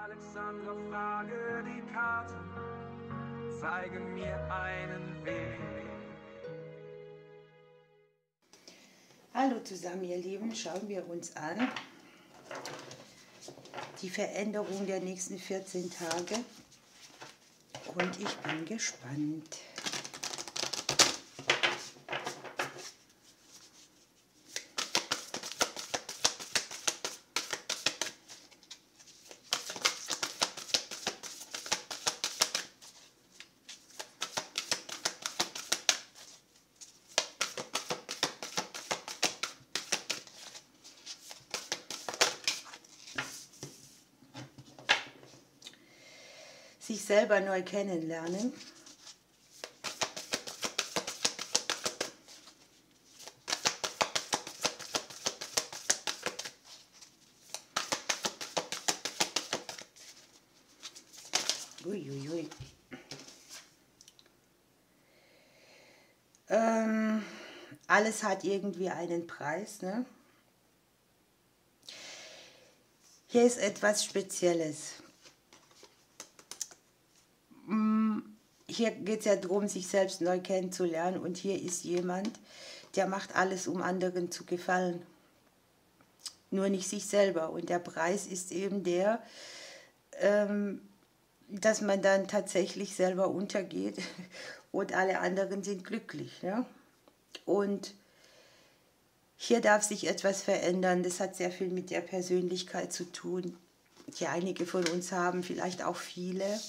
Alexandra, frage die Karten, zeigen mir einen Weg. Hallo zusammen, ihr Lieben, schauen wir uns an die Veränderung der nächsten 14 Tage und ich bin gespannt. Sich selber neu kennenlernen. Uiuiui. Alles hat irgendwie einen Preis, ne? Hier ist etwas Spezielles. Hier geht es ja darum, sich selbst neu kennenzulernen, und hier ist jemand, der macht alles, um anderen zu gefallen. Nur nicht sich selber. Und der Preis ist eben der, dass man dann tatsächlich selber untergeht und alle anderen sind glücklich. Ne? Und hier darf sich etwas verändern. Das hat sehr viel mit der Persönlichkeit zu tun, die einige von uns haben, vielleicht auch viele.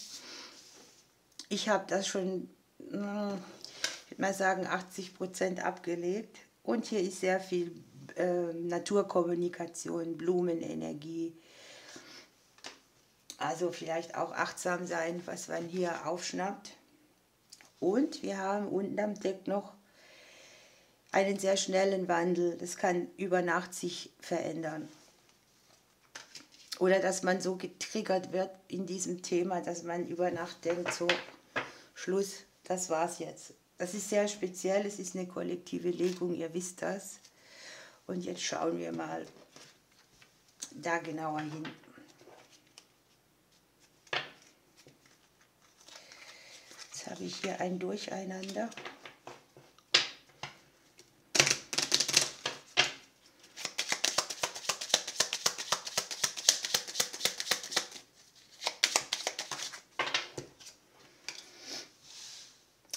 Ich habe das schon, ich würde mal sagen, 80% abgelegt. Und hier ist sehr viel Naturkommunikation, Blumenenergie. Also vielleicht auch achtsam sein, was man hier aufschnappt. Und wir haben unten am Deck noch einen sehr schnellen Wandel. Das kann über Nacht sich verändern. Oder dass man so getriggert wird in diesem Thema, dass man über Nacht denkt, so, Schluss, das war's jetzt. Das ist sehr speziell, es ist eine kollektive Legung, ihr wisst das. Und jetzt schauen wir mal da genauer hin. Jetzt habe ich hier ein Durcheinander.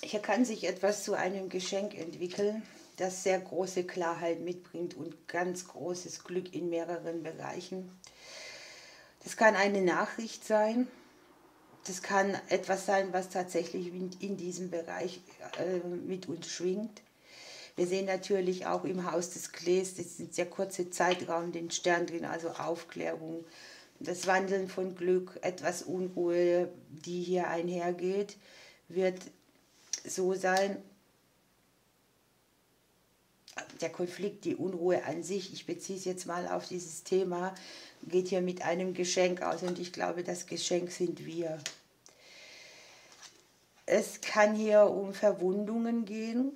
Hier kann sich etwas zu einem Geschenk entwickeln, das sehr große Klarheit mitbringt und ganz großes Glück in mehreren Bereichen. Das kann eine Nachricht sein, das kann etwas sein, was tatsächlich in diesem Bereich mit uns schwingt. Wir sehen natürlich auch im Haus des Klees, das ist ein sehr kurzer Zeitraum, den Stern drin, also Aufklärung, das Wandeln von Glück, etwas Unruhe, die hier einhergeht, wird so sein, der Konflikt, die Unruhe an sich, ich beziehe es jetzt mal auf dieses Thema, geht hier mit einem Geschenk aus, und ich glaube, das Geschenk sind wir. Es kann hier um Verwundungen gehen,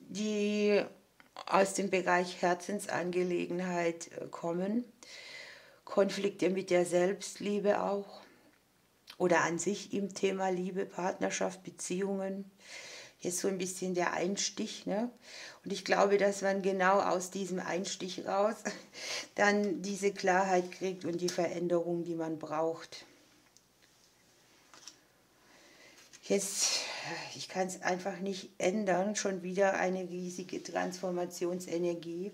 die aus dem Bereich Herzensangelegenheit kommen, Konflikte mit der Selbstliebe auch. Oder an sich im Thema Liebe, Partnerschaft, Beziehungen. Hier ist so ein bisschen der Einstich. Ne? Und ich glaube, dass man genau aus diesem Einstich raus dann diese Klarheit kriegt und die Veränderung, die man braucht. Jetzt, ich kann es einfach nicht ändern, schon wieder eine riesige Transformationsenergie.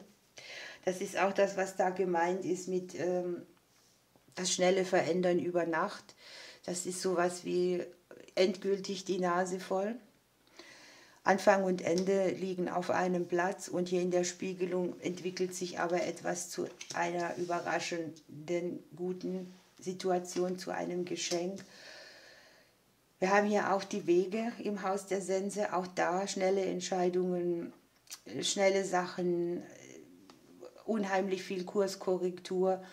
Das ist auch das, was da gemeint ist mit das schnelle Verändern über Nacht. Das ist sowas wie endgültig die Nase voll. Anfang und Ende liegen auf einem Platz, und hier in der Spiegelung entwickelt sich aber etwas zu einer überraschenden, guten Situation, zu einem Geschenk. Wir haben hier auch die Wege im Haus der Sense, auch da schnelle Entscheidungen, schnelle Sachen, unheimlich viel Kurskorrektur,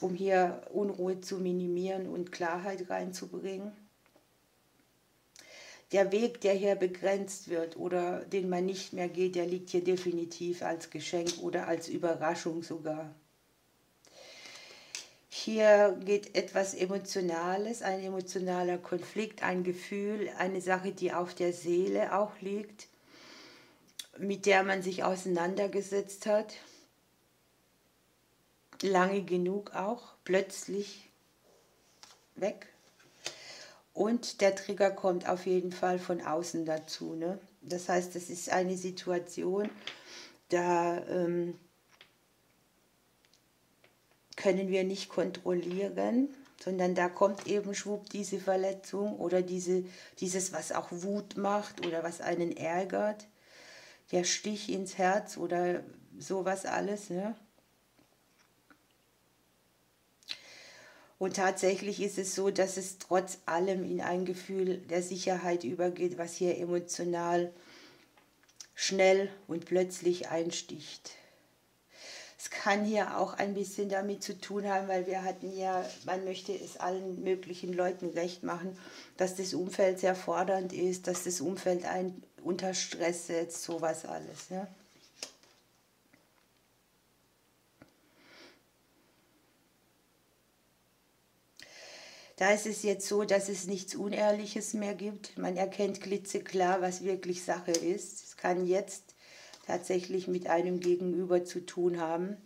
um hier Unruhe zu minimieren und Klarheit reinzubringen. Der Weg, der hier begrenzt wird oder den man nicht mehr geht, der liegt hier definitiv als Geschenk oder als Überraschung sogar. Hier geht etwas Emotionales, ein emotionaler Konflikt, ein Gefühl, eine Sache, die auf der Seele auch liegt, mit der man sich auseinandergesetzt hat, lange genug auch, plötzlich weg. Und der Trigger kommt auf jeden Fall von außen dazu. Ne? Das heißt, das ist eine Situation, da können wir nicht kontrollieren, sondern da kommt eben schwupp diese Verletzung oder dieses, was auch Wut macht oder was einen ärgert, der Stich ins Herz oder sowas alles. Ne? Und tatsächlich ist es so, dass es trotz allem in ein Gefühl der Sicherheit übergeht, was hier emotional schnell und plötzlich einsticht. Es kann hier auch ein bisschen damit zu tun haben, weil wir hatten ja, man möchte es allen möglichen Leuten recht machen, dass das Umfeld sehr fordernd ist, dass das Umfeld einen unter Stress setzt, sowas alles. Ja. Da ist es jetzt so, dass es nichts Unehrliches mehr gibt. Man erkennt klitzeklar, was wirklich Sache ist. Es kann jetzt tatsächlich mit einem Gegenüber zu tun haben.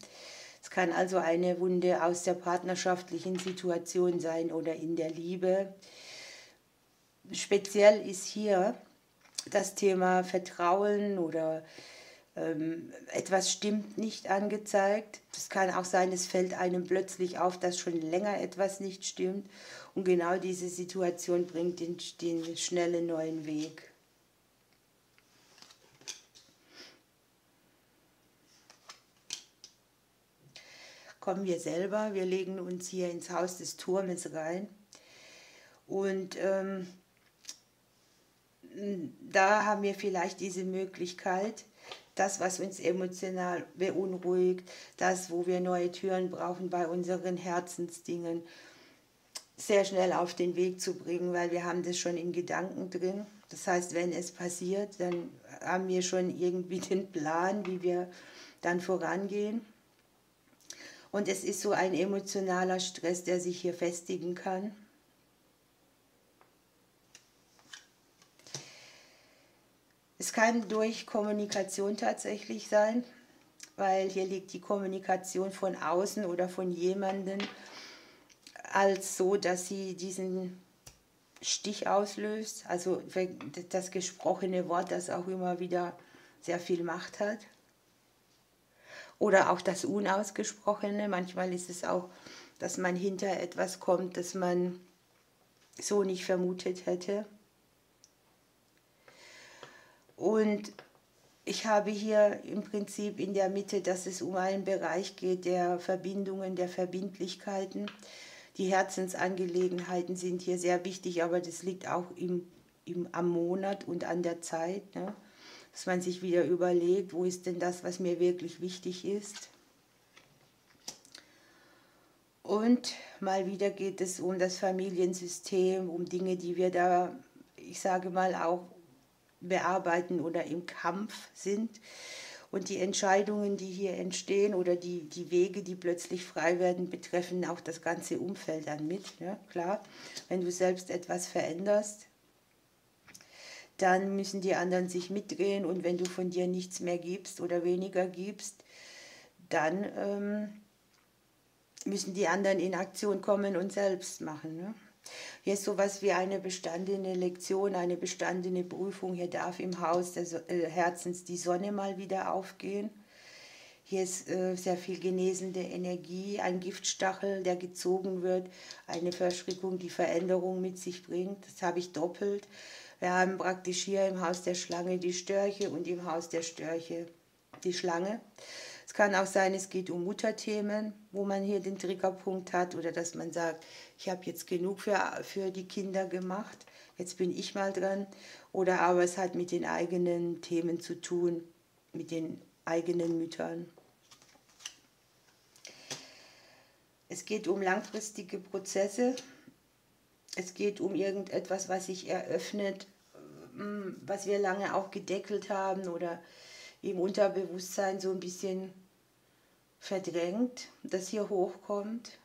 Es kann also eine Wunde aus der partnerschaftlichen Situation sein oder in der Liebe. Speziell ist hier das Thema Vertrauen oder etwas stimmt nicht angezeigt. Es kann auch sein, es fällt einem plötzlich auf, dass schon länger etwas nicht stimmt. Und genau diese Situation bringt den schnellen neuen Weg. Kommen wir selber, wir legen uns hier ins Haus des Turmes rein. Und da haben wir vielleicht diese Möglichkeit, das, was uns emotional beunruhigt, das, wo wir neue Türen brauchen bei unseren Herzensdingen, sehr schnell auf den Weg zu bringen, weil wir haben das schon in Gedanken drin. Das heißt, wenn es passiert, dann haben wir schon irgendwie den Plan, wie wir dann vorangehen. Und es ist so ein emotionaler Stress, der sich hier festigen kann. Es kann durch Kommunikation tatsächlich sein, weil hier liegt die Kommunikation von außen oder von jemandem als so, dass sie diesen Stich auslöst. Also das gesprochene Wort, das auch immer wieder sehr viel Macht hat. Oder auch das Unausgesprochene. Manchmal ist es auch, dass man hinter etwas kommt, das man so nicht vermutet hätte. Und ich habe hier im Prinzip in der Mitte, dass es um einen Bereich geht der Verbindungen, der Verbindlichkeiten. Die Herzensangelegenheiten sind hier sehr wichtig, aber das liegt auch am Monat und an der Zeit, ne? Dass man sich wieder überlegt, wo ist denn das, was mir wirklich wichtig ist. Und mal wieder geht es um das Familiensystem, um Dinge, die wir da, ich sage mal, auch bearbeiten oder im Kampf sind. Und die Entscheidungen, die hier entstehen oder die Wege, die plötzlich frei werden, betreffen auch das ganze Umfeld dann mit. Ne? Klar, wenn du selbst etwas veränderst, dann müssen die anderen sich mitdrehen und wenn du von dir nichts mehr gibst oder weniger gibst, dann müssen die anderen in Aktion kommen und selbst machen. Ne? Hier ist sowas wie eine bestandene Lektion, eine bestandene Prüfung. Hier darf im Haus des Herzens die Sonne mal wieder aufgehen. Hier ist sehr viel genesende Energie, ein Giftstachel, der gezogen wird, eine Verschrickung, die Veränderung mit sich bringt. Das habe ich doppelt. Wir haben praktisch hier im Haus der Schlange die Störche und im Haus der Störche die Schlange. Es kann auch sein, es geht um Mutterthemen, wo man hier den Triggerpunkt hat oder dass man sagt, ich habe jetzt genug für die Kinder gemacht, jetzt bin ich mal dran. Oder aber es hat mit den eigenen Themen zu tun, mit den eigenen Müttern. Es geht um langfristige Prozesse. Es geht um irgendetwas, was sich eröffnet, was wir lange auch gedeckelt haben oder im Unterbewusstsein so ein bisschen verdrängt, das hier hochkommt.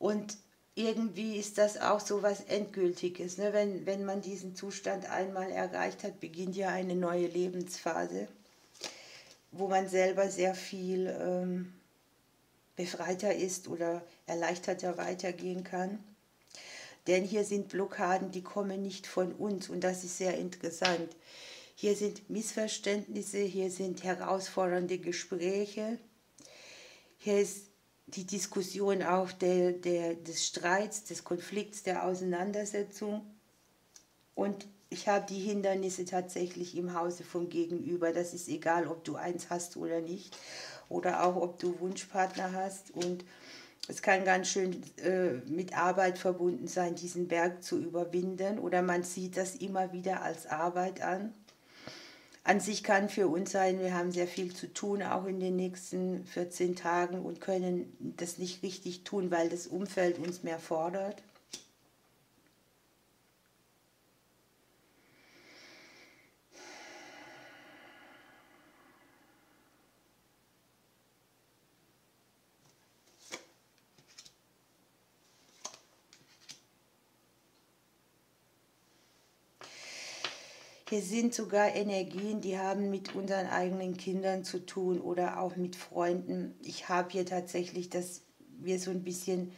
Und irgendwie ist das auch so was Endgültiges. Ne? Wenn man diesen Zustand einmal erreicht hat, beginnt ja eine neue Lebensphase, wo man selber sehr viel befreiter ist oder erleichterter weitergehen kann. Denn hier sind Blockaden, die kommen nicht von uns und das ist sehr interessant. Hier sind Missverständnisse, hier sind herausfordernde Gespräche, hier ist die Diskussion auch des Streits, des Konflikts, der Auseinandersetzung. Und ich habe die Hindernisse tatsächlich im Hause vom Gegenüber. Das ist egal, ob du eins hast oder nicht. Oder auch, ob du Wunschpartner hast. Und es kann ganz schön mit Arbeit verbunden sein, diesen Berg zu überwinden. Oder man sieht das immer wieder als Arbeit an. An sich kann für uns sein, wir haben sehr viel zu tun, auch in den nächsten 14 Tagen und können das nicht richtig tun, weil das Umfeld uns mehr fordert. Hier sind sogar Energien, die haben mit unseren eigenen Kindern zu tun oder auch mit Freunden. Ich habe hier tatsächlich, dass wir so ein bisschen,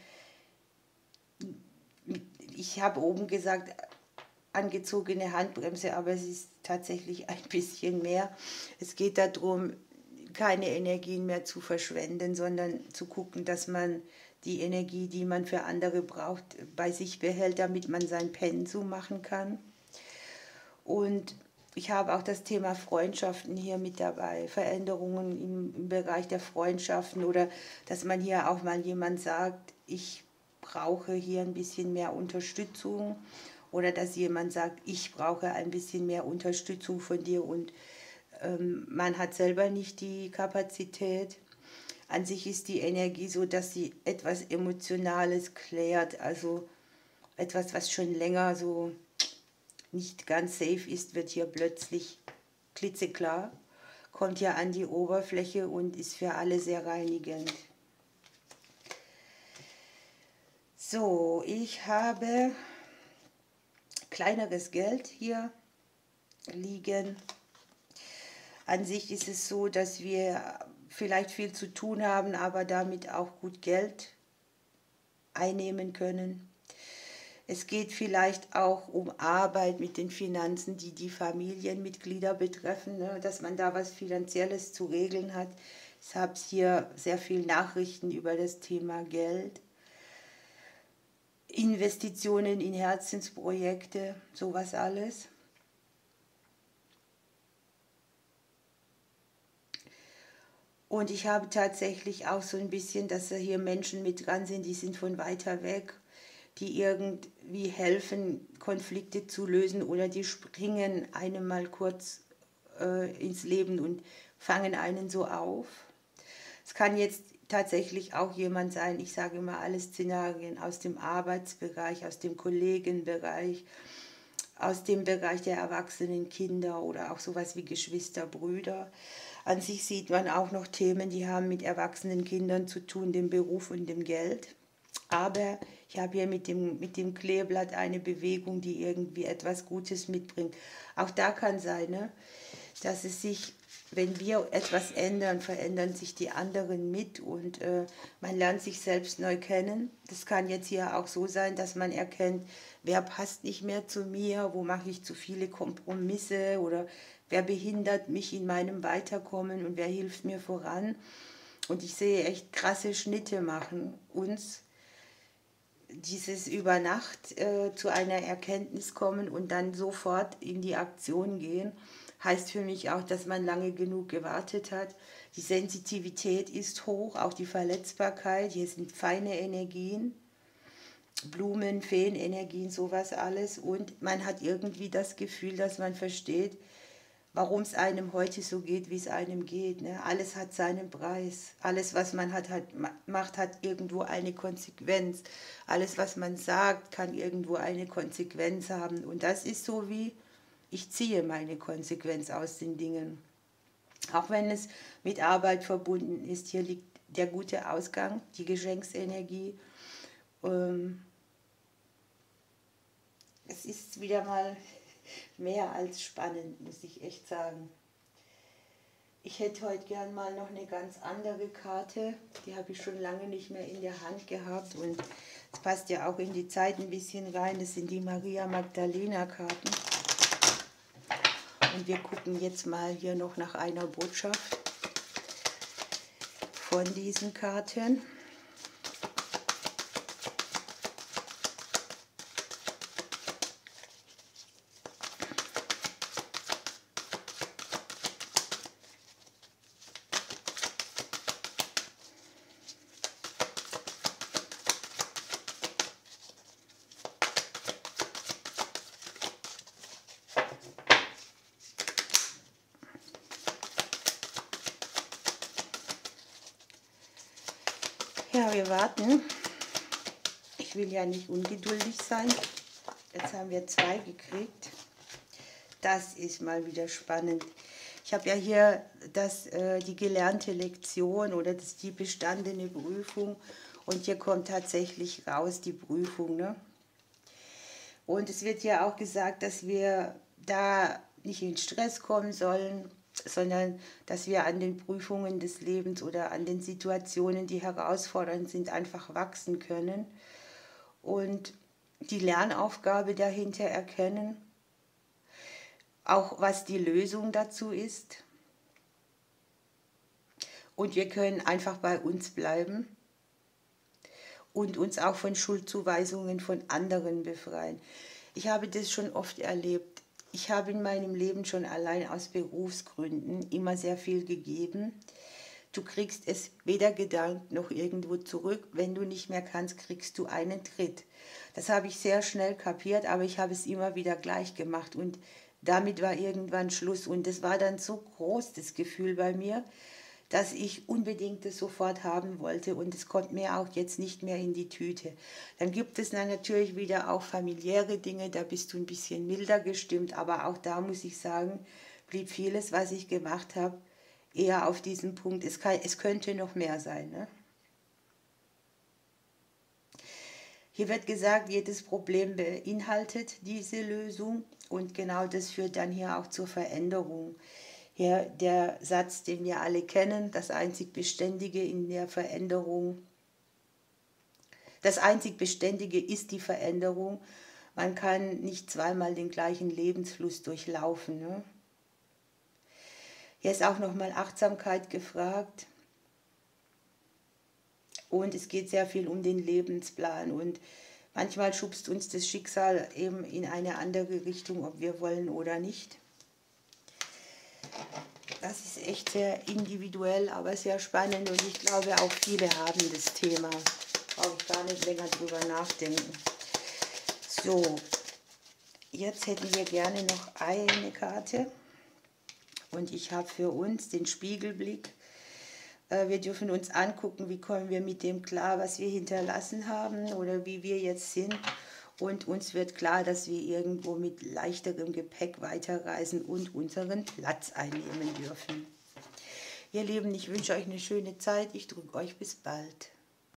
ich habe oben gesagt, angezogene Handbremse, aber es ist tatsächlich ein bisschen mehr. Es geht darum, keine Energien mehr zu verschwenden, sondern zu gucken, dass man die Energie, die man für andere braucht, bei sich behält, damit man sein Pensum machen kann. Und ich habe auch das Thema Freundschaften hier mit dabei, Veränderungen im Bereich der Freundschaften oder dass man hier auch mal jemand sagt, ich brauche hier ein bisschen mehr Unterstützung oder dass jemand sagt, ich brauche ein bisschen mehr Unterstützung von dir und man hat selber nicht die Kapazität. An sich ist die Energie so, dass sie etwas Emotionales klärt, also etwas, was schon länger so nicht ganz safe ist, wird hier plötzlich klitzeklar, kommt hier an die Oberfläche und ist für alle sehr reinigend. So, ich habe kleineres Geld hier liegen. An sich ist es so, dass wir vielleicht viel zu tun haben, aber damit auch gut Geld einnehmen können. Es geht vielleicht auch um Arbeit mit den Finanzen, die die Familienmitglieder betreffen, ne? Dass man da was Finanzielles zu regeln hat. Ich habe hier sehr viele Nachrichten über das Thema Geld. Investitionen in Herzensprojekte, sowas alles. Und ich habe tatsächlich auch so ein bisschen, dass da hier Menschen mit dran sind, die sind von weiter weg, die irgendwie helfen, Konflikte zu lösen oder die springen einem mal kurz ins Leben und fangen einen so auf. Es kann jetzt tatsächlich auch jemand sein, ich sage immer alle Szenarien aus dem Arbeitsbereich, aus dem Kollegenbereich, aus dem Bereich der erwachsenen Kinder oder auch sowas wie Geschwister, Brüder. An sich sieht man auch noch Themen, die haben mit erwachsenen Kindern zu tun, dem Beruf und dem Geld. Aber ich habe hier mit dem Kleeblatt eine Bewegung, die irgendwie etwas Gutes mitbringt. Auch da kann sein, ne, dass es sich, wenn wir etwas ändern, verändern sich die anderen mit und man lernt sich selbst neu kennen. Das kann jetzt hier auch so sein, dass man erkennt, wer passt nicht mehr zu mir, wo mache ich zu viele Kompromisse oder wer behindert mich in meinem Weiterkommen und wer hilft mir voran. Und ich sehe echt krasse Schnitte machen uns. Dieses über Nacht zu einer Erkenntnis kommen und dann sofort in die Aktion gehen, heißt für mich auch, dass man lange genug gewartet hat. Die Sensitivität ist hoch, auch die Verletzbarkeit. Hier sind feine Energien, Blumen, Feenenergien, sowas alles. Und man hat irgendwie das Gefühl, dass man versteht, warum es einem heute so geht, wie es einem geht. Ne? Alles hat seinen Preis. Alles, was man macht, hat irgendwo eine Konsequenz. Alles, was man sagt, kann irgendwo eine Konsequenz haben. Und das ist so wie, ich ziehe meine Konsequenz aus den Dingen. Auch wenn es mit Arbeit verbunden ist, hier liegt der gute Ausgang, die Geschenksenergie. Ähm, Es ist wieder mal mehr als spannend, muss ich echt sagen. Ich hätte heute gern mal noch eine ganz andere Karte. Die habe ich schon lange nicht mehr in der Hand gehabt und es passt ja auch in die Zeit ein bisschen rein. Das sind die Maria Magdalena Karten. Und wir gucken jetzt mal hier noch nach einer Botschaft von diesen Karten. Ja, wir warten. Ich will ja nicht ungeduldig sein. Jetzt haben wir 2 gekriegt. Das ist mal wieder spannend. Ich habe ja hier die gelernte Lektion oder die bestandene Prüfung. Und hier kommt tatsächlich raus die Prüfung. Ne? Und es wird ja auch gesagt, dass wir da nicht in Stress kommen sollen, sondern dass wir an den Prüfungen des Lebens oder an den Situationen, die herausfordernd sind, einfach wachsen können und die Lernaufgabe dahinter erkennen, auch was die Lösung dazu ist. Und wir können einfach bei uns bleiben und uns auch von Schuldzuweisungen von anderen befreien. Ich habe das schon oft erlebt. Ich habe in meinem Leben schon allein aus Berufsgründen immer sehr viel gegeben. Du kriegst es weder gedankt noch irgendwo zurück. Wenn du nicht mehr kannst, kriegst du einen Tritt. Das habe ich sehr schnell kapiert, aber ich habe es immer wieder gleich gemacht. Und damit war irgendwann Schluss. Und es war dann so groß, das Gefühl bei mir, dass ich unbedingt das sofort haben wollte und es kommt mir auch jetzt nicht mehr in die Tüte. Dann gibt es dann natürlich wieder auch familiäre Dinge, da bist du ein bisschen milder gestimmt, aber auch da muss ich sagen, blieb vieles, was ich gemacht habe, eher auf diesem Punkt, es könnte noch mehr sein. Ne? Hier wird gesagt, jedes Problem beinhaltet diese Lösung und genau das führt dann hier auch zur Veränderung. Ja, der Satz, den wir alle kennen, das einzig Beständige in der Veränderung, das einzig Beständige ist die Veränderung. Man kann nicht zweimal den gleichen Lebensfluss durchlaufen. Ne? Hier ist auch nochmal Achtsamkeit gefragt. Und es geht sehr viel um den Lebensplan. Und manchmal schubst uns das Schicksal eben in eine andere Richtung, ob wir wollen oder nicht. Das ist echt sehr individuell, aber sehr spannend und ich glaube auch viele haben das Thema. Brauche ich gar nicht länger drüber nachdenken. So, jetzt hätten wir gerne noch eine Karte und ich habe für uns den Spiegelblick. Wir dürfen uns angucken, wie kommen wir mit dem klar, was wir hinterlassen haben oder wie wir jetzt sind. Und uns wird klar, dass wir irgendwo mit leichterem Gepäck weiterreisen und unseren Platz einnehmen dürfen. Ihr Lieben, ich wünsche euch eine schöne Zeit. Ich drücke euch bis bald.